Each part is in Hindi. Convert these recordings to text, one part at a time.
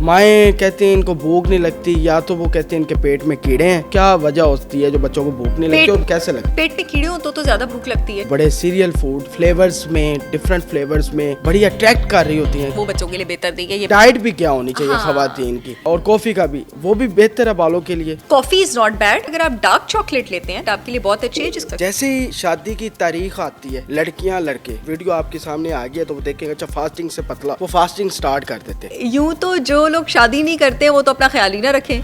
माएँ कहती हैं इनको भूख नहीं लगती, या तो वो कहती हैं इनके पेट में कीड़े हैं। क्या वजह होती है जो बच्चों को भूख नहीं लगती और कैसे लगती है? पेट में कीड़े हो तो ज्यादा भूख लगती है। बड़े सीरियल फूड फ्लेवर्स में, डिफरेंट फ्लेवर्स में बड़ी अट्रैक्ट कर रही होती हैं। वो बच्चों के लिए बेहतर नहीं है। ये डाइट भी क्या होनी चाहिए हाँ। खवातीन की, और कॉफी का भी, वो भी बेहतर है बालों के लिए। Coffee is not bad. अगर आप डार्क चॉकलेट लेते हैं तो आपके लिए बहुत अच्छी है। जिसका जैसे ही शादी की तारीख आती है, लड़कियां लड़के, वीडियो आपके सामने आ गया तो वो देखेंगे अच्छा फास्टिंग से पतला, वो फास्टिंग स्टार्ट कर देते हैं। यूं तो जो लोग शादी नहीं करते वो तो अपना ख्याल ही ना रखें।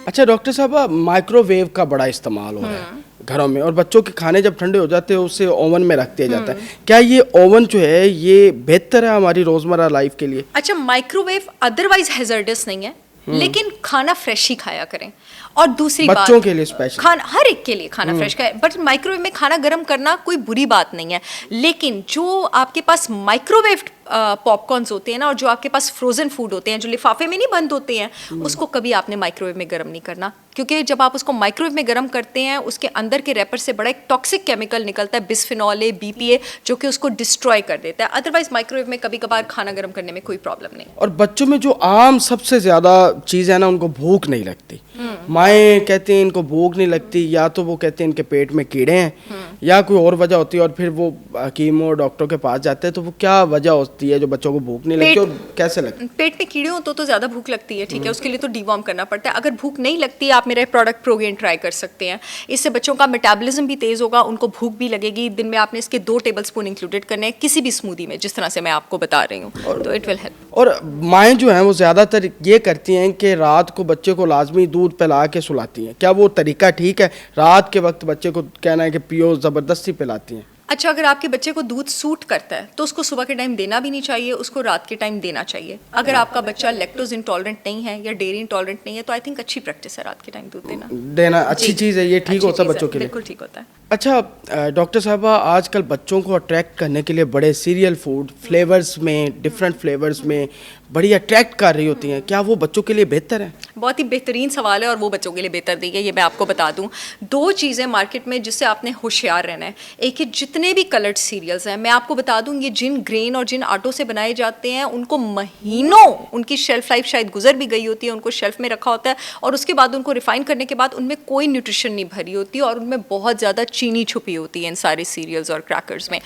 अच्छा डॉक्टर साहब, माइक्रोवेव का बड़ा इस्तेमाल हो रहा है घरों में, और बच्चों के खाने जब ठंडे हो जाते हैं उसे ओवन में रख दिया जाता है। क्या ये ओवन जो है ये बेहतर है हमारी रोजमर्रा लाइफ के लिए? अच्छा, माइक्रोवेव अदरवाइज हैजर्डस नहीं है, लेकिन खाना फ्रेश ही खाया करें। और दूसरी बात, बच्चों के लिए स्पेशल, खाना हर एक के लिए खाना फ्रेश खाए, बट माइक्रोवेव में खाना गर्म करना कोई बुरी बात नहीं है। लेकिन जो आपके पास माइक्रोवेव पॉपकॉर्न्स होते हैं ना, और जो आपके पास फ्रोजन फूड होते हैं जो लिफाफे में नहीं बंद होते हैं, उसको कभी आपने माइक्रोवेव में गर्म नहीं करना। क्योंकि जब आप उसको माइक्रोवेव में गर्म करते हैं, उसके अंदर के रैपर से बड़ा एक टॉक्सिक केमिकल निकलता है, बिस्फेनॉल ए, BPA, जो कि उसको डिस्ट्रॉय कर देता है। अदरवाइज माइक्रोवेव में कभी कभार खाना गर्म करने में कोई प्रॉब्लम नहीं। और बच्चों में जो आम सबसे ज्यादा चीज है ना, उनको भूख नहीं लगती। माएँ कहती हैं इनको भूख नहीं लगती, या तो वो कहते हैं इनके पेट में कीड़े हैं, या कोई और वजह होती है, और फिर वो हकीम और डॉक्टर के पास जाते हैं। तो वो क्या वजह होती है जो बच्चों को भूख नहीं लगती और कैसे लगती? पेट में कीड़े हो तो ज्यादा भूख लगती है, ठीक है, उसके लिए तो डिवॉर्म करना पड़ता है। अगर भूख नहीं लगती, आप मेरा प्रोडक्ट प्रोगेन ट्राई कर सकते हैं। इससे बच्चों का मेटाबॉलिज्म भी तेज होगा, उनको भूख भी लगेगी। दिन में आपने इसके 2 टेबलस्पून इंक्लूडेड करने हैं किसी भी स्मूदी में, जिस तरह से मैं आपको बता रही हूँ, तो इट विल हेल्प। और माएँ जो हैं वो ज़्यादातर ये करती हैं कि रात को बच्चे को लाजमी दूध पिला के सुलाती हैं। क्या वो तरीका ठीक है? रात के वक्त बच्चे को कहना है कि पियो, ज़बरदस्ती पिलाती हैं। अच्छा, अगर आपके बच्चे को दूध सूट करता है तो उसको सुबह के टाइम देना भी नहीं चाहिए, उसको रात के टाइम देना चाहिए। अगर आपका बच्चा लैक्टोज इंटॉलरेंट नहीं है या डेयरी इंटॉलरेंट नहीं है, तो आई थिंक अच्छी प्रैक्टिस है रात के टाइम दूध देना अच्छी चीज़ है, ये ठीक होता है बच्चों के लिए, बिल्कुल ठीक होता है। अच्छा डॉक्टर साहबा, आजकल बच्चों को अट्रैक्ट करने के लिए बड़े सीरियल फूड फ्लेवर्स में, डिफरेंट फ्लेवर्स में बड़ी अट्रैक्ट कर रही होती हैं। क्या वो बच्चों के लिए बेहतर है? बहुत ही बेहतरीन सवाल है, और वो बच्चों के लिए बेहतर नहीं है। ये मैं आपको बता दूं, 2 चीज़ें मार्केट में जिससे आपने होशियार रहना है। एक है जितने भी कलर्ड सीरियल्स हैं, मैं आपको बता दूं, ये जिन ग्रेन और जिन आटों से बनाए जाते हैं, उनको महीनों उनकी शेल्फ लाइफ शायद गुजर भी गई होती है, उनको शेल्फ में रखा होता है, और उसके बाद उनको रिफाइन करने के बाद उनमें कोई न्यूट्रिशन नहीं भरी होती, और उनमें बहुत ज़्यादा चीनी छुपी होती है इन सारे सीरियल्स और क्रैकर्स में।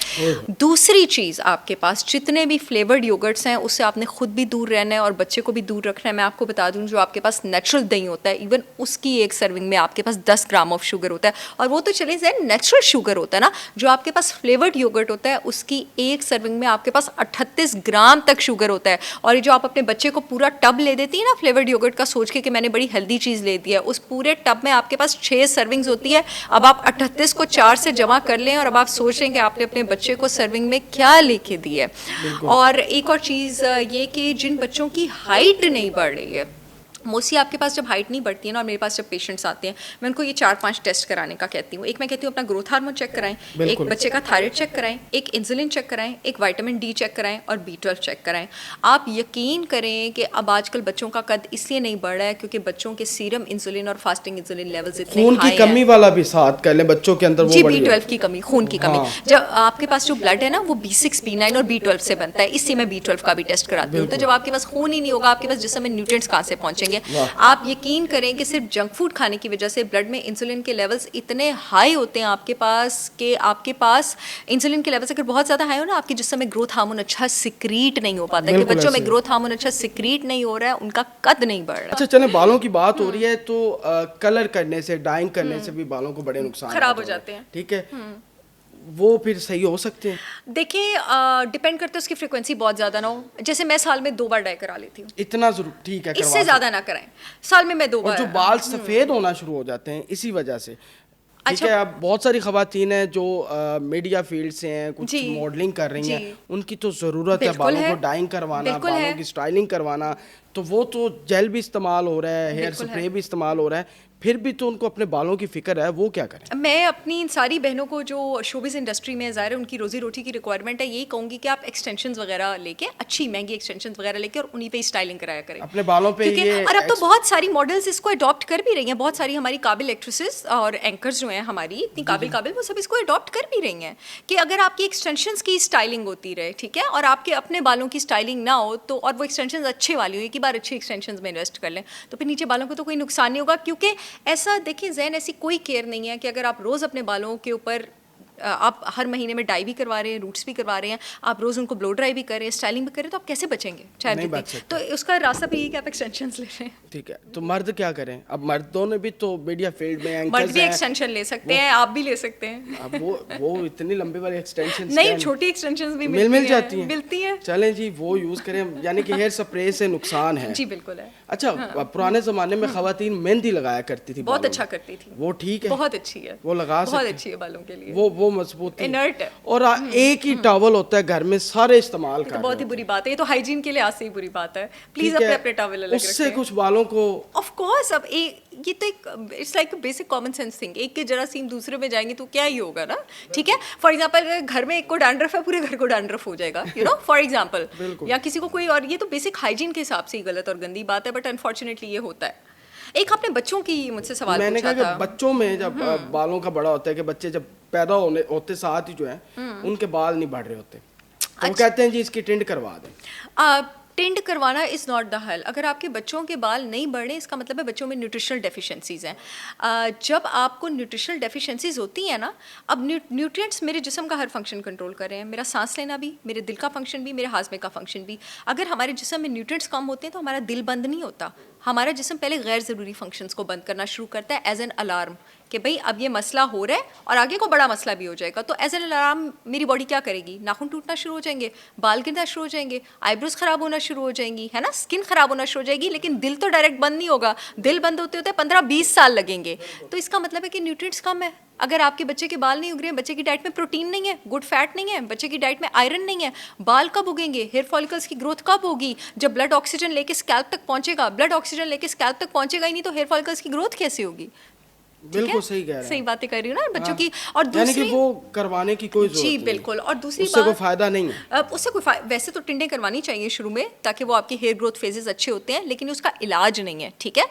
दूसरी चीज़, आपके पास जितने भी फ्लेवर्ड योगर्ट्स हैं उससे आपने खुद भी दूर रहना है और बच्चे को भी दूर रखना है। मैं आपको बता दूं, जो आपके पास नेचुरल दही होता है, इवन उसकी एक सर्विंग में आपके पास 10 ग्राम ऑफ शुगर होता है, और वो तो चले जाए नेचुरल शुगर होता है ना। जो आपके पास फ्लेवर्ड योगर्ट होता है उसकी एक सर्विंग में आपके पास 38 ग्राम तक शुगर होता है। और ये जो आप अपने बच्चे को पूरा टब ले देती है ना फ्लेवर्ड योगर्ट का, सोच के कि मैंने बड़ी हेल्दी चीज़ ले दी है, उस पूरे टब में आपके पास 6 सर्विंग्स होती है। अब आप 38 को 4 से जमा कर लें, और अब आप सोच रहे हैं कि आपने अपने बच्चे को सर्विंग में क्या लेके दी है। और एक और चीज़ ये कि जिन बच्चों की हाइट नहीं बढ़ रही है, मोस्टली आपके पास जब हाइट नहीं बढ़ती है ना, और मेरे पास जब पेशेंट्स आते हैं, मैं उनको ये 4-5 टेस्ट कराने का कहती हूँ। एक मैं कहती हूँ अपना ग्रोथ हार्मोन चेक कराएं, एक बच्चे का थायराइड चेक कराएं, एक इंसुलिन चेक कराएं, एक विटामिन D चेक कराएं, और B12 चेक कराएं। आप यकीन करें कि अब आजकल बच्चों का कद इसलिए नहीं बढ़ रहा है क्योंकि बच्चों के सीरम इंसुलिन और फास्टिंग इंसुलिन लेवल्स इतने खून की कमी वाला भी साथ कर लें बच्चों के अंदर, वो जी, B12 की कमी, खून की कमी। जब आपके पास जो ब्लड है ना, वो B6, B9 और B12 से बनता है, इससे मैं B12 का भी टेस्ट कराती हूँ। तो जब आपके पास खून ही नहीं होगा, आपके पास जिसमें न्यूट्रिएंट्स कहाँ से पहुँचेंगे? आप यकीन करें कि सिर्फ जंक फूड खाने की वजह से ब्लड में इंसुलिन के लेवल्स इतने हाई होते हैं आपके पास, कि आपके पास इंसुलिन के लेवल्स अगर बहुत ज़्यादा हाई हो ना, आपके जिस्म में ग्रोथ हार्मोन अच्छा सिक्रीट नहीं हो पाता, कि बच्चों में ग्रोथ हार्मोन अच्छा सिक्रीट नहीं हो रहा है, उनका कद नहीं बढ़ रहा। अच्छा चले, बालों की बात हो रही है तो कलर करने से, डाइंग करने से भी बालों को बड़े नुकसान खराब हो जाते हैं, ठीक है, वो फिर सही हो सकते हैं? देखिए, डिपेंड करते हैं, उसकी फ्रीक्वेंसी बहुत ज़्यादा ना हो। जैसे मैं साल में 2 बार डाई करा लेती हूँ, इतना जरूर ठीक है, इससे ज़्यादा ना कराएं। साल में मैं 2 बार। जो बाल सफ़ेद होना शुरू हो जाते हैं इसी वजह से, ठीक है। अब बहुत सारी खवातीन हैं जो मीडिया फील्ड से हैं, कुछ मॉडलिंग कर रही हैं, उनकी तो ज़रूरत है बालों को डाइंग करवाना, बालों की स्टाइलिंग करवाना, तो वो तो जेल भी इस्तेमाल हो रहा है, हेयर स्प्रे भी इस्तेमाल हो रहा है, फिर भी तो उनको अपने बालों की फिक्र है, वो क्या करें? मैं अपनी इन सारी बहनों को जो शोबिज़ इंडस्ट्री में ज़ाहिर है उनकी रोज़ी रोटी की रिक्वायरमेंट है, यही कहूँगी कि आप एक्सटेंशंस वगैरह लेके, अच्छी महंगी एक्सटेंशंस वगैरह लेके और उन्हीं पे स्टाइलिंग कराया करें अपने बालों पे क्योंकि ये और अब तो बहुत सारी मॉडल्स इसको अडॉप्ट कर भी रही हैं, बहुत सारी हमारी काबिल एक्ट्रेसेस और एंकर्स जो हैं हमारी इतनी काबिल वो सब इसको अडॉप्ट कर भी रही हैं कि अगर आपकी एक्सटेंशंस की स्टाइलिंग होती रहे, ठीक है, और आपके अपने बालों की स्टाइलिंग ना हो तो, और वो एक्सटेंशंस अच्छे वाली हो, एक ही बार अच्छी एक्सटेंशंस में इन्वेस्ट कर लें तो फिर नीचे बालों को तो कोई नुकसान नहीं होगा। क्योंकि ऐसा देखिए ज़हन, ऐसी कोई केयर नहीं है कि अगर आप रोज़ अपने बालों के ऊपर आप हर महीने में डाई भी करवा रहे हैं, रूट्स भी करवा रहे हैं, आप रोज़ उनको ब्लो ड्राई भी कर रहे हैं, स्टाइलिंग भी कर रहे हैं, तो आप कैसे बचेंगे? चाहे नहीं बच कितनी, सकते। तो उसका रास्ता भी यही कि आप एक्सटेंशंस ले लें। ठीक है, तो मर्द क्या करें? अब मर्दों ने भी तो मीडिया फील्ड में मर्द एंकर्स भी हैं, एक्सटेंशन ले सकते हैं, आप भी ले सकते हैं। अब वो इतनी लंबी वाली एक्सटेंशन नहीं, छोटी एक्सटेंशंस भी मिल जाती हैं, मिलती हैं। चलें जी वो यूज करें, यानी कि हेयर स्प्रे से नुकसान है। जी बिल्कुल है। अच्छा, पुराने जमाने में खवातीन मेहंदी लगाया करती थी, बहुत बालों अच्छा में। करती थी, वो ठीक है, बहुत अच्छी है, वो लगा बहुत सकती, अच्छी है बालों के लिए, वो मजबूत थी। इनर्ट है। और एक ही टॉवल होता है घर में, सारे इस्तेमाल तो कर बहुत ही बुरी बात है, ये तो हाइजीन के लिहाज से ही बुरी बात है। प्लीज अपने अपने टॉवल अलग उससे रखें। कुछ बालों को ऑफ कोर्स, अब ये तो एक it's like basic common sense thing, एक के जरासीम दूसरे में जाएंगे तो क्या ही होगा ना, ठीक है। फॉर एग्जांपल घर में एक को डैंड्रफ है, पूरे घर को डैंड्रफ हो जाएगा, यू नो, फॉर एग्जांपल, या किसी को कोई, और ये तो बेसिक हाइजीन के हिसाब से ही गलत और गंदी बात है, बट अनफॉर्चुनेटली ये होता है। एक आपने बच्चों की मुझसे सवाल मैंने पूछा कहा था। कि बच्चों में जब बालों का बड़ा होता है कि बच्चे जब पैदा होते साथ ही जो है उनके बाल नहीं बढ़ रहे होते, तो वो कहते हैं जी इसकी टिंड करवा दें। टिंड करवाना इज़ नॉट द हल। अगर आपके बच्चों के बाल नहीं बढ़े, इसका मतलब है बच्चों में न्यूट्रिशनल डेफिशिएंसीज हैं। जब आपको न्यूट्रिशनल डेफिशिएंसीज होती हैं ना, अब न्यूट्रिएंट्स मेरे जिस्म का हर फंक्शन कंट्रोल कर रहे हैं, मेरा सांस लेना भी, मेरे दिल का फंक्शन भी, मेरे हाजमे का फंक्शन भी। अगर हमारे जिस्म में न्यूट्रिएंट्स कम होते हैं तो हमारा दिल बंद नहीं होता, हमारा जिस्म पहले गैर ज़रूरी फंक्शंस को बंद करना शुरू करता है एज एन अलार्म कि भाई अब ये मसला हो रहा है और आगे को बड़ा मसला भी हो जाएगा। तो एज एन अलार्म मेरी बॉडी क्या करेगी? नाखून टूटना शुरू हो जाएंगे, बाल गिरना शुरू हो जाएंगे, आईब्रोज खराब होना शुरू हो जाएंगी, है ना, स्किन खराब होना शुरू हो जाएगी, लेकिन दिल तो डायरेक्ट बंद नहीं होगा। दिल बंद होते होते 15-20 साल लगेंगे। तो इसका मतलब है कि न्यूट्रिएंट्स कम है। अगर आपके बच्चे के बाल नहीं उग रहे हैं, बच्चे की डाइट में प्रोटीन नहीं है, गुड फैट नहीं है, बच्चे की डाइट में आयरन नहीं है, बाल कब उगेंगे? हेयर फॉलिकल्स की ग्रोथ कब होगी? जब ब्लड ऑक्सीजन लेके स्कैल्प तक पहुंचेगा। ब्लड ऑक्सीजन लेके स्कैल्प तक पहुंचेगा ही नहीं तो हेयर फॉलिकल्स की ग्रोथ कैसे होगी? बिल्कुल सही कह रहे हैं, सही बातें कर रही हूँ ना बच्चों की। यानी और कि दूसरी, वो करवाने की कोई जरूरत जी नहीं, बिल्कुल। और दूसरी उससे कोई बात, फायदा नहीं है। उससे कोई वैसे तो टिंडें करवानी चाहिए शुरू में ताकि वो आपके हेयर ग्रोथ फेजेस अच्छे होते हैं, लेकिन उसका इलाज नहीं है, ठीक है।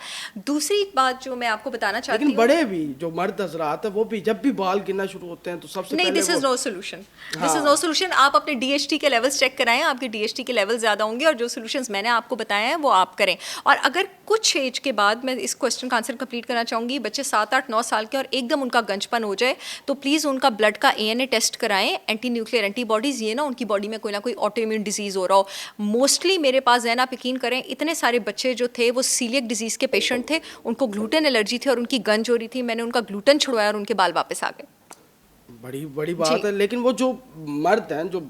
दूसरी बात जो मैं आपको बताना चाहती लेकिन हूँ, बड़े भी जो मर्द हजरात है वो भी जब भी बाल गिरना शुरू होते हैं तो सबसे नहीं, पहले this is no solution, this is no solution. आप अपने DHT के लेवल्स चेक कराएं, आपके DHT के लेवल ज़्यादा होंगे और जो सोल्यूशंस मैंने आपको बताए हैं वो आप करें। और अगर कुछ एज के बाद, मैं इस क्वेश्चन का आंसर कंप्लीट करना चाहूँगी, बच्चे 7, 8, 9 साल के और एकदम उनका गंजपन हो जाए तो प्लीज़ उनका ब्लड का ANA टेस्ट कराएं, एंटी न्यूक्लियर एंटीबॉडीज़, ये ना उनकी बॉडी में कोई ना कोई ऑटो इम्यून डिजीज़ हो रहा हो। मोस्टली मेरे पास है ना, आप यकीन करें, इतने सारे बच्चे जो थे वो सीलियक डिजीज़ के पेशेंट थे, उनको ग्लूटेन एलर्जी थी और उनकी गंज हो रही थी, मैंने उनका ग्लूटेन छुड़वाया और उनके बाल वापस आ गए। बड़ी बड़ी बात है। लेकिन वो जो मर्द हैं, जो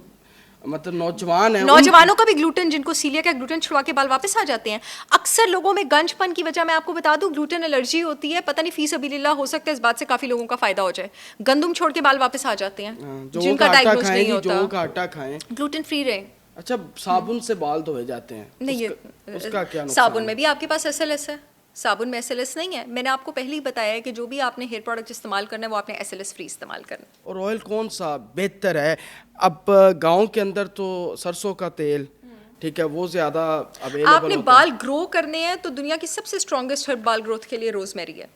मतलब नौजवान है, नौजवानों का भी ग्लूटेन, जिनको सीलिया का ग्लूटेन छुड़वा के बाल वापस आ जाते हैं। अक्सर लोगों में गंजपन की वजह मैं आपको बता दूं ग्लूटेन एलर्जी होती है। पता नहीं फी सबीलिल्लाह, हो सकता है इस बात से काफी लोगों का फायदा हो जाए। गंदुम छोड़ के बाल वापस आ जाते हैं जिनका डायग्नोज नहीं होता। जो का आटा खाएं, ग्लूटेन फ्री रहे। अच्छा, साबुन से बाल धोए जाते हैं, नहीं, उसका क्या नुकसान साबुन है? में भी आपके पास SLS है, साबुन में SLS नहीं है। मैंने आपको पहले ही बताया है कि जो भी आपने हेयर प्रोडक्ट इस्तेमाल करना है वो आपने SLS फ्री इस्तेमाल करना है। और ऑयल कौन सा बेहतर है? अब गांव के अंदर तो सरसों का तेल, ठीक है, वो ज्यादा अवेलेबल आपने होता बाल ग्रो करने हैं तो दुनिया की सबसे स्ट्रॉन्गेस्ट हर्ब बाल ग्रोथ के लिए रोजमेरी है,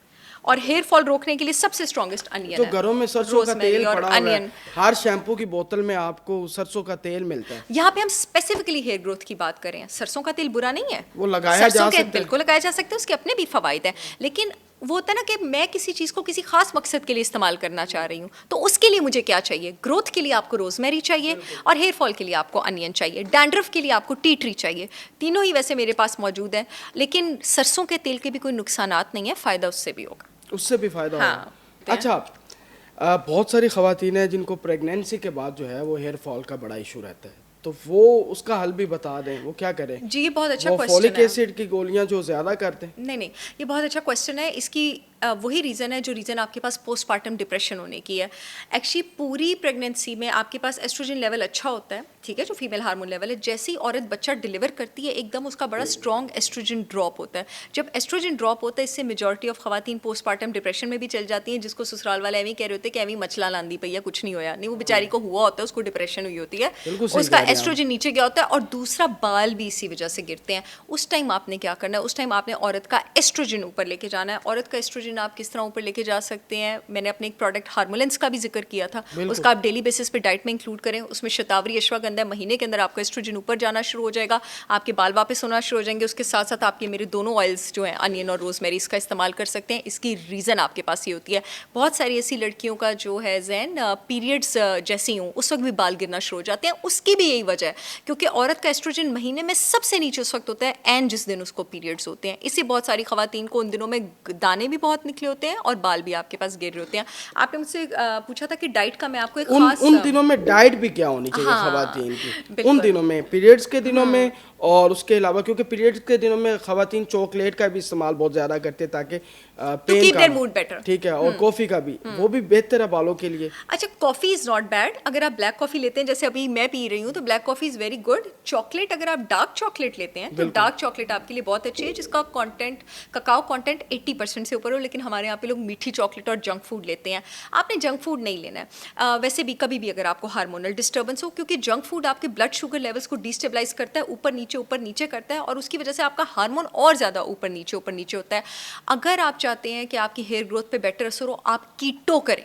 और हेयर फॉल रोकने के लिए सबसे स्ट्रॉन्गेस्ट अनियन जो है। घरों में सरसों का रोजमेरी तेल और पड़ा हुआ है, अनियन। हर शैम्पू की बोतल में आपको सरसों का तेल मिलता है। यहाँ पे हम स्पेसिफिकली हेयर ग्रोथ की बात कर रहे हैं। सरसों का तेल बुरा नहीं है, वो लगाया जा सरसों के सकता है। बिल्कुल लगाया जा सकता है, उसके अपने भी फवायद हैं। लेकिन वो होता है ना कि मैं किसी चीज़ को किसी खास मकसद के लिए इस्तेमाल करना चाह रही हूँ, तो उसके लिए मुझे क्या चाहिए? ग्रोथ के लिए आपको रोजमेरी चाहिए और हेयर फॉल के लिए आपको अनियन चाहिए, डैंड्रफ के लिए आपको टी ट्री चाहिए। तीनों ही वैसे मेरे पास मौजूद हैं, लेकिन सरसों के तेल के भी कोई नुकसानात नहीं है, फ़ायदा उससे भी होगा। उससे भी फायदा हाँ, होगा। अच्छा, बहुत सारी खवातीन हैं जिनको प्रेगनेंसी के बाद जो है वो हेयर फॉल का बड़ा इशू रहता है, तो वो उसका हल भी बता दें, वो क्या करें? जी, ये बहुत अच्छा वो क्वेश्चन फॉलिक है। एसिड की गोलियां जो ज्यादा करते हैं। नहीं, ये बहुत अच्छा क्वेश्चन है। इसकी वही रीज़न है जो रीज़न आपके पास पोस्टपार्टम डिप्रेशन होने की है। एक्चुअली पूरी प्रेगनेंसी में आपके पास एस्ट्रोजन लेवल अच्छा होता है, ठीक है, जो फीमेल हार्मोन लेवल है। जैसे ही औरत बच्चा डिलीवर करती है एकदम उसका बड़ा स्ट्रॉन्ग एस्ट्रोजन ड्रॉप होता है। जब एस्ट्रोजन ड्रॉप होता है इससे मेजॉरिटी ऑफ खवातीन पोस्टपार्टम डिप्रेशन में भी चल जाती हैं, जिसको ससुराल वाले एवं कह रहे होते हैं कि एवं मचला लांदी पई है, कुछ नहीं होया, नहीं वो बेचारी को हुआ होता है, उसको डिप्रेशन हुई होती है, उसका एस्ट्रोजन नीचे गया होता है और दूसरा बाल भी इसी वजह से गिरते हैं। उस टाइम आपने क्या करना है, उस टाइम आपने औरत का एस्ट्रोजन ऊपर लेके जाना है। औरत का एस्ट्रोजन आप किस तरह ऊपर लेके जा सकते हैं, मैंने अपने एक प्रोडक्ट हार्मोलेंस का भी जिक्र किया था, उसका आप डेली बेसिस पे डाइट में इंक्लूड करें। उसमें शतावरी अश्वगंधा है, महीने के अंदर आपका एस्ट्रोजन ऊपर जाना शुरू हो जाएगा, आपके बाल वापस होना शुरू हो जाएंगे। उसके साथ साथ आपके मेरे दोनों ऑयल्स जो हैं अनियन और रोजमेरी, इसका इस्तेमाल कर सकते हैं। इसकी रीज़न आपके पास ये होती है, बहुत सारी ऐसी लड़कियों का जो है जैन पीरियड्स जैसी हों उस वक्त भी बाल गिरना शुरू हो जाते हैं। उसकी भी यही वजह है क्योंकि औरत का एस्ट्रोजन महीने में सबसे नीचे उस वक्त होता है एंड जिस दिन उसको पीरियड्स होते हैं। इससे बहुत सारी खवातीन को उन दिनों में दाने भी बहुत निकले होते हैं और बाल भी आपके पास गिर रहे होते हैं। आपने मुझसे पूछा था कि डाइट का मैं आपको एक खास उन दिनों में डाइट भी क्या होनी चाहिए खवातीन की, उन दिनों में पीरियड्स के दिनों में और उसके अलावा, क्योंकि पीरियड्स के दिनों में खवातीन चॉकलेट का भी इस्तेमाल बहुत ज़्यादा करते हैं ताकि पेन का मूड बेटर, ठीक है, और कॉफ़ी का भी वो भी बेहतर है बालों के लिए। अच्छा, कॉफ़ी इज़ नॉट बैड अगर आप ब्लैक कॉफ़ी लेते हैं, जैसे अभी मैं पी रही हूँ तो black coffee is very good. Chocolate अगर आप डार्क चॉकलेट लेते हैं तो डार्क चॉकलेट आपके लिए बहुत अच्छी है जिसका कंटेंट ककाओ कंटेंट 80% से ऊपर हो, लेकिन हमारे यहाँ पे लोग मीठी चॉकलेट और जंक फूड लेते हैं। आपने जंक फूड नहीं लेना है वैसे भी कभी भी अगर आपको हार्मोनल डिस्टर्बेंस हो, क्योंकि जंक फूड आपके ब्लड शुगर लेवल्स को डिस्टेबलाइज करता है, ऊपर नीचे करता है और उसकी वजह से आपका हार्मोन और ज़्यादा ऊपर नीचे होता है। अगर आप चाहते हैं कि आपकी हेयर ग्रोथ पे बेटर असर हो, आप कीटो करें।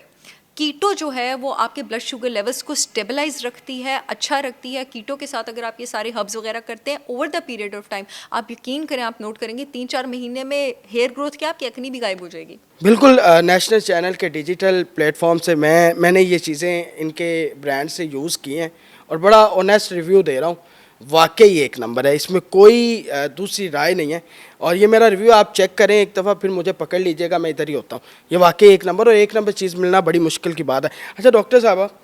कीटो जो है वो आपके ब्लड शुगर लेवल्स को स्टेबलाइज रखती है, अच्छा रखती है। कीटो के साथ अगर आप ये सारे हर्ब्स वगैरह करते हैं over the period of time, आप यकीन करें, आप नोट करेंगे 3-4 महीने में हेयर ग्रोथ क्या आपकी अकनी भी गायब हो जाएगी। बिल्कुल, नेशनल चैनल के डिजिटल प्लेटफॉर्म से मैंने ये चीज़ें इनके ब्रांड से यूज़ की हैं और बड़ा ऑनेस्ट रिव्यू दे रहा हूँ। वाकई एक नंबर है, इसमें कोई दूसरी राय नहीं है। और ये मेरा रिव्यू आप चेक करें एक दफ़ा, फिर मुझे पकड़ लीजिएगा, मैं इधर ही होता हूँ। ये वाकई एक नंबर, और एक नंबर चीज़ मिलना बड़ी मुश्किल की बात है। अच्छा डॉक्टर साहब,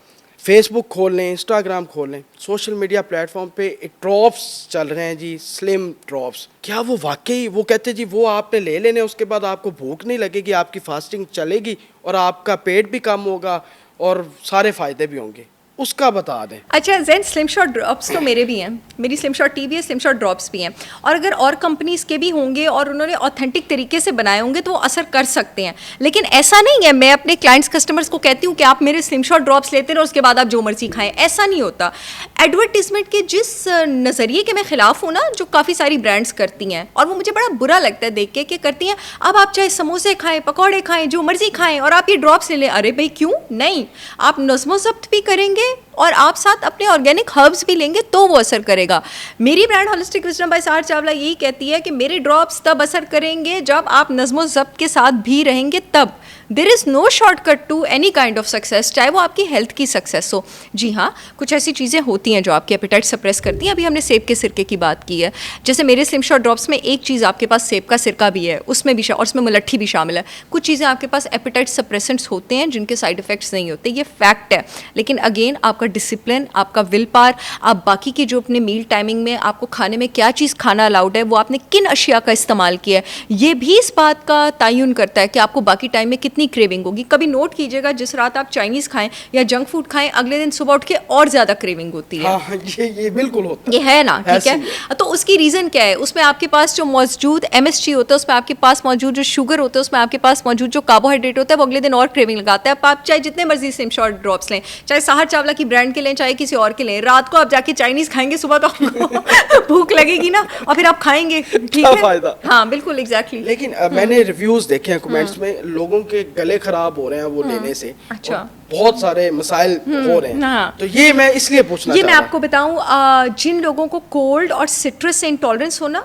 फेसबुक खोल लें, इंस्टाग्राम खोल लें, सोशल मीडिया प्लेटफॉर्म पे एक ड्रॉप्स चल रहे हैं जी, स्लिम ड्रॉप्स। क्या वो वाकई, वो कहते हैं जी वो आपने ले लेने, उसके बाद आपको भूख नहीं लगेगी, आपकी फास्टिंग चलेगी और आपका पेट भी कम होगा और सारे फ़ायदे भी होंगे, उसका बता दें। अच्छा जैन, स्लिम शॉट ड्रॉप्स तो मेरे भी हैं, मेरी स्लिम शॉट टी भी है, स्लिम शॉट ड्रॉप्स भी हैं, और अगर और कंपनीज के भी होंगे और उन्होंने ऑथेंटिक तरीके से बनाए होंगे तो वो असर कर सकते हैं। लेकिन ऐसा नहीं है, मैं अपने क्लाइंट्स कस्टमर्स को कहती हूँ कि आप मेरे स्लिम शॉट ड्रॉप्स लेते रहो, उसके बाद आप जो मर्जी खाएं, ऐसा नहीं होता। एडवर्टीजमेंट के जिस नज़रिए के मैं खिलाफ हूँ ना, जो काफ़ी सारी ब्रांड्स करती हैं, और वो मुझे बड़ा बुरा लगता है देख के कि करती हैं अब आप चाहे समोसे खाएं, पकौड़े खाएं, जो मर्जी खाएं और आप ये ड्रॉप्स ले लें। अरे भाई क्यों नहीं, आप नज़्मो ज़ब्त भी करेंगे और आप साथ अपने ऑर्गेनिक हर्ब्स भी लेंगे तो वो असर करेगा। मेरी ब्रांड होलिस्टिक विजडम बाय सार चावला यही कहती है कि मेरे ड्रॉप्स तब असर करेंगे जब आप नज़्मो ज़ब्त के साथ भी रहेंगे, तब। There is no shortcut to any kind of success, चाहे वो आपकी हेल्थ की सक्सेस हो। जी हाँ, कुछ ऐसी चीज़ें होती हैं जो आपकी एपेटाइट सप्रेस करती हैं। अभी हमने सेब के सिरके की बात की है, जैसे मेरे स्लिम शॉट ड्रॉप्स में एक चीज़ आपके पास सेब का सिरका भी है, उसमें भी और उसमें मुलट्ठी भी शामिल है। कुछ चीज़ें आपके पास एपेटाइट सप्रेसेंट्स होते हैं जिनके साइड इफेक्ट्स नहीं होते, ये फैक्ट है। लेकिन अगेन आपका डिसिप्लिन, आपका विल पावर, आप बाकी की जो अपने मील टाइमिंग में आपको खाने में क्या चीज़ खाना अलाउड है, वो आपने किन अशिया का इस्तेमाल किया है, ये भी इस बात का तयन करता है कि आपको बाकी टाइम में कितनी क्रेविंग होगी। कभी नोट कीजिएगा, जिस रात आप चाइनीज़ खाएं या जंक फूड खाएं, अगले दिन सुबह उठ के और ज़्यादा क्रेविंग होती है। हाँ, ये बिल्कुल होता है, ये है ना, ठीक है। तो उसकी रीज़न क्या है, उसमें आपके पास जो मौजूद MSG होता है, उसमें आपके पास मौजूद जो शुगर होता है, उसमें आपके पास मौजूद जो कार्बोहाइड्रेट होता है, वो अगले दिन और क्रेविंग लगाता है। आप चाहे जितने मर्जी स्लिम शॉट ड्रॉप्स लें, चाहे साहर चावला की ब्रांड के लें, चाहे किसी और के लें, रात को आप जाके चाइनीज़ खाएंगे, सुबह तो आपको भूख लगेगी ना, और फिर आप खाएंगे, ठीक है। फायदा, हाँ बिल्कुल, एग्जैक्टली। लेकिन मैंने रिव्यूज देखे हैं कमेंट्स में, लोगों के गले खराब हो रहे हैं वो लेने से। अच्छा, बहुत सारे मसाइल हो रहे हैं। हाँ। तो ये मैं इसलिए पूछना ये मैं आपको बताऊं, जिन लोगों को कोल्ड और सिट्रस से इंटॉलरेंस होना,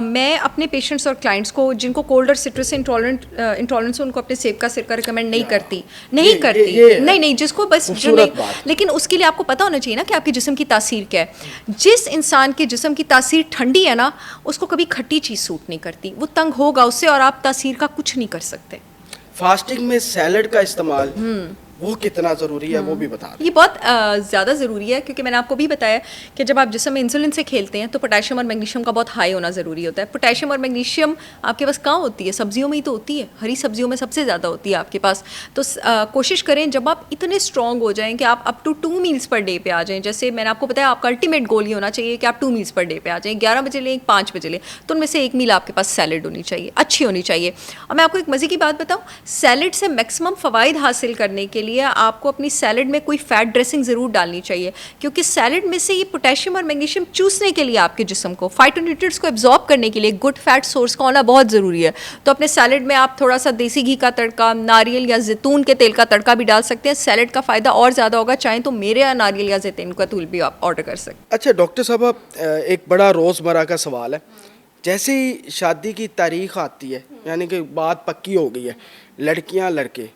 मैं अपने पेशेंट्स और क्लाइंट्स को जिनको कोल्ड और सिट्रस से इंटॉलरेंस हो, उनको अपने सेब का सिरका रिकमेंड नहीं करती, नहीं, जिसको बस जो नहीं। लेकिन उसके लिए आपको पता होना चाहिए ना कि आपके जिस्म की तासीर क्या है। जिस इंसान के जिस्म की तासीर ठंडी है ना, उसको कभी खट्टी चीज़ सूट नहीं करती, वो तंग होगा उससे और आप तासीर का कुछ नहीं कर सकते। फास्टिंग में सैलड का इस्तेमाल वो कितना ज़रूरी है वो भी बता दें। ये बहुत ज़्यादा ज़रूरी है, क्योंकि मैंने आपको भी बताया कि जब आप जिस्म में इंसुलिन से खेलते हैं तो पोटेशियम और मैग्नीशियम का बहुत हाई होना ज़रूरी होता है। पोटेशियम और मैग्नीशियम आपके पास कहाँ होती है? सब्जियों में ही तो होती है, हरी सब्जियों में सबसे ज़्यादा होती है आपके पास। तो कोशिश करें जब आप इतने स्ट्रॉन्ग हो जाएँ कि आप up to 2 meals per day पे आ जाएँ। जैसे मैंने आपको बताया आपका अल्टीमेट गोल ये होना चाहिए कि आप 2 मील्स पर डे पे आ जाएँ। 11 बजे लें, 5 बजे लें, तो उनमें से एक मील आपके पास सैलड होनी चाहिए, अच्छी होनी चाहिए। और मैं आपको एक मज़े की बात बताऊँ, सैलड से मैक्सिमम फ़वाइद हासिल करने के लिए आपको अपनी सैलड में कोई फैट ड्रेसिंग ज़रूर डालनी चाहिए, क्योंकि सैलड में से ये पोटेशियम और मैग्नीशियम चूसने के लिए आपके जिस्म को, फाइटोन्यूट्रिएंट्स को एब्जॉर्ब करने के लिए गुड फैट सोर्स का होना बहुत ज़रूरी है। तो अपने सैलड में आप थोड़ा सा देसी घी का तड़का, नारियल या जैतून के तेल का तड़का भी डाल सकते हैं। सैलड का फ़ायदा और ज़्यादा होगा। चाहें तो मेरे यहाँ नारियल या जैतून का तेल भी आप ऑर्डर कर सकते हैं। अच्छा डॉक्टर साहब, आप एक बड़ा रोज़मर्रा का सवाल है, जैसे ही शादी की तारीख आती है, यानी कि बात पक्की हो गई है, लड़कियां लड़के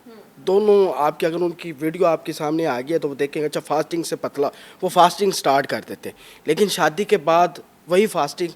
दोनों आपके, अगर उनकी वीडियो आपके सामने आ गई है तो वो देखेंगे अच्छा फास्टिंग से पतला, वो फास्टिंग स्टार्ट कर देते हैं, लेकिन शादी के बाद वही फास्टिंग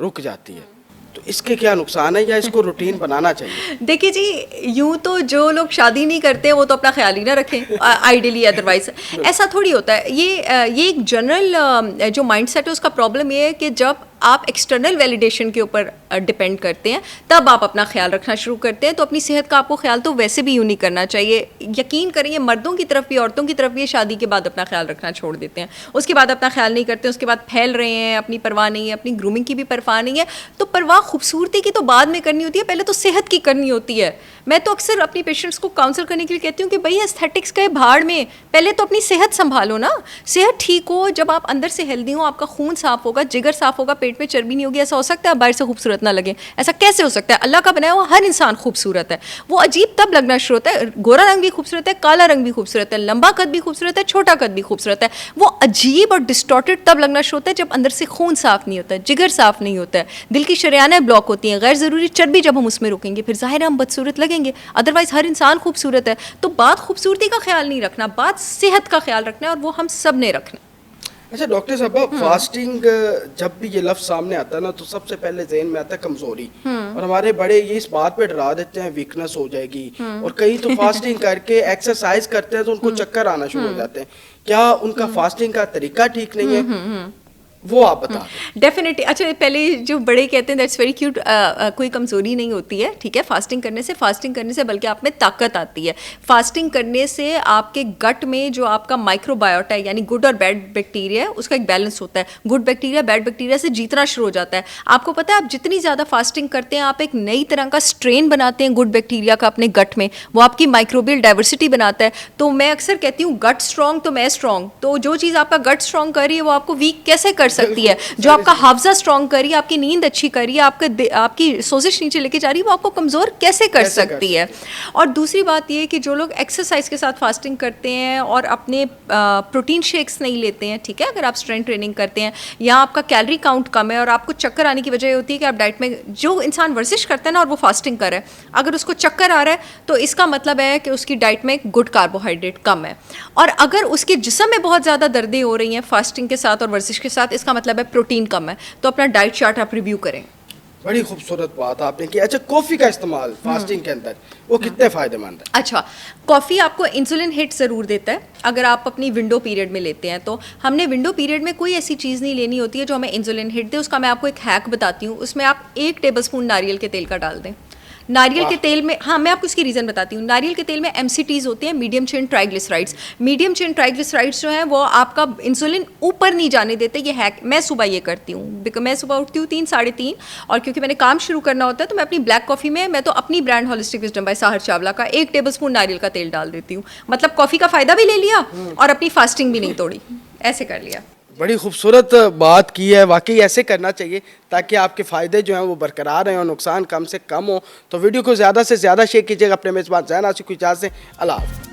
रुक जाती है। तो इसके क्या नुकसान है या इसको रूटीन बनाना चाहिए? देखिए जी, यूं तो जो लोग शादी नहीं करते वो तो अपना ख्याल ही ना रखें आइडियली, अदरवाइज ऐसा थोड़ी होता है। ये एक जनरल जो माइंडसेट है उसका प्रॉब्लम ये है कि जब आप एक्सटर्नल वैलिडेशन के ऊपर डिपेंड करते हैं तब आप अपना ख्याल रखना शुरू करते हैं। तो अपनी सेहत का आपको ख्याल तो वैसे भी यूँ नहीं करना चाहिए। यकीन करिए, मर्दों की तरफ भी औरतों की तरफ भी शादी के बाद अपना ख्याल रखना छोड़ देते हैं, उसके बाद अपना ख्याल नहीं करते, उसके बाद फैल रहे हैं, अपनी परवाह नहीं है, अपनी ग्रूमिंग की भी परवाह नहीं है। तो परवाह खूबसूरती की तो बाद में करनी होती है, पहले तो सेहत की करनी होती है। मैं तो अक्सर अपनी पेशेंट्स को काउंसल करने के लिए कहती हूँ कि भाई एस्थेटिक्स के भाड़ में पहले तो अपनी सेहत संभालो ना। सेहत ठीक हो, जब आप अंदर से हेल्दी हो, आपका खून साफ होगा, जिगर साफ होगा, पेट में चर्बी नहीं होगी, ऐसा हो सकता है आप बाहर से खूबसूरत ना लगे? ऐसा कैसे हो सकता है? अल्लाह का बनाया हुआ हर इंसान खूबसूरत है। वो अजीब तब लगना शुरू होता है, गोरा रंग भी खूबसूरत है, काला रंग भी खूबसूरत है, लंबा कद भी खूबसूरत है, छोटा कद भी खूबसूरत है। वो अजीब और डिस्टॉर्टेड तब लगना शुरू होता है जब अंदर से खून साफ नहीं होता है, जिगर साफ नहीं होता है, दिल की शरियानें ब्लॉक होती हैं, गैर ज़रूरी चर्बी जब हम उसमें रोकेंगे फिर ज़ाहिर हम बदसूरत लगेंगे। अदरवाइज हर इंसान खूबसूरत है। तो बात खूबसूरती का ख्याल नहीं रखना, बात सेहत का ख्याल रखना है, और वो हम सब ने रखना। अच्छा डॉक्टर साहब, फास्टिंग जब भी ये लफ्ज़ सामने आता है ना तो सबसे पहले ज़हन में आता है कमज़ोरी, और हमारे बड़े ये इस बात पे डरा देते हैं वीकनेस हो जाएगी, और कई तो फास्टिंग करके एक्सरसाइज करते हैं तो उनको चक्कर आना शुरू हो जाते हैं। क्या उनका फास्टिंग का तरीका ठीक नहीं है? वो आप बता दें। डेफिनेटली। अच्छा, पहले जो बड़े कहते हैं दैट्स वेरी क्यूट, कोई कमज़ोरी नहीं होती है, ठीक है। फास्टिंग करने से बल्कि आप में ताकत आती है। फास्टिंग करने से आपके गट में जो आपका माइक्रोबायोटा है, यानी गुड और बैड बैक्टीरिया है, उसका एक बैलेंस होता है। गुड बैक्टीरिया बैड बैक्टीरिया से जीतना शुरू हो जाता है। आपको पता है, आप जितनी ज़्यादा फास्टिंग करते हैं आप एक नई तरह का स्ट्रेन बनाते हैं गुड बैक्टीरिया का अपने गट में, वो आपकी माइक्रोबियल डाइवर्सिटी बनाता है। तो मैं अक्सर कहती हूँ गट स्ट्रॉन्ग तो मैं स्ट्रॉन्ग। तो जो चीज़ आपका गट स्ट्रॉन्ग कर रही है वो आपको वीक कैसे कर सकती है? जो आपका हाफजा स्ट्रॉन्ग करी, आपकी नींद अच्छी करी, आपकी सोजिश नीचे लेके जा रही है, वो आपको कमज़ोर कैसे कर सकती है? और दूसरी बात ये है कि जो लोग एक्सरसाइज के साथ फास्टिंग करते हैं और अपने प्रोटीन शेक्स नहीं लेते हैं, ठीक है, अगर आप स्ट्रेंथ ट्रेनिंग करते हैं या आपका कैलोरी काउंट कम है और आपको चक्कर आने की वजह होती है कि आप डाइट में, जो इंसान वर्जिश करता है ना और वो फास्टिंग कर रहा है, अगर उसको चक्कर आ रहा है तो इसका मतलब है कि उसकी डाइट में गुड कार्बोहाइड्रेट कम है। और अगर उसके जिस्म में बहुत ज़्यादा दर्दें हो रही हैं फास्टिंग के साथ और वर्जिश के साथ, इसका मतलब है प्रोटीन कम है। तो अपना डाइट चार्ट आप रिव्यू करें। बड़ी खूबसूरत बात आपने की। अच्छा, कॉफ़ी का इस्तेमाल फास्टिंग के अंदर वो कितने फ़ायदेमंद है? अच्छा, कॉफ़ी आपको इंसुलिन हिट ज़रूर देता है अगर आप अपनी विंडो पीरियड में लेते हैं। तो हमने विंडो पीरियड में कोई ऐसी चीज़ नहीं लेनी होती है जो हमें इंसुलिन हिट दे। उसका मैं आपको एक हैक बताती हूँ। उसमें आप 1 टेबलस्पून नारियल के तेल का डाल दें। नारियल के तेल में, हाँ मैं आपको इसकी रीज़न बताती हूँ। नारियल के तेल में MCTs होते हैं, medium chain triglycerides. Medium chain triglycerides जो हैं वो आपका इंसुलिन ऊपर नहीं जाने देते। ये हैक मैं सुबह ये करती हूँ, बिकॉज मैं सुबह उठती हूँ 3 साढ़े 3, और क्योंकि मैंने काम शुरू करना होता है तो मैं अपनी ब्लैक कॉफ़ी में, मैं तो अपनी brand holistic wisdom by Sahar Chawla का 1 टेबलस्पून नारियल का तेल डाल देती हूँ। मतलब कॉफ़ी का फ़ायदा भी ले लिया और अपनी फास्टिंग भी नहीं तोड़ी, ऐसे कर लिया। बड़ी खूबसूरत बात की है, वाकई ऐसे करना चाहिए ताकि आपके फ़ायदे जो हैं वो बरकरार रहें और नुकसान कम से कम हो। तो वीडियो को ज़्यादा से ज़्यादा शेयर कीजिएगा। अपने मेज़बान ज़ैन आसिफ को इजाज़त दें। अल्लाह हाफ़िज़।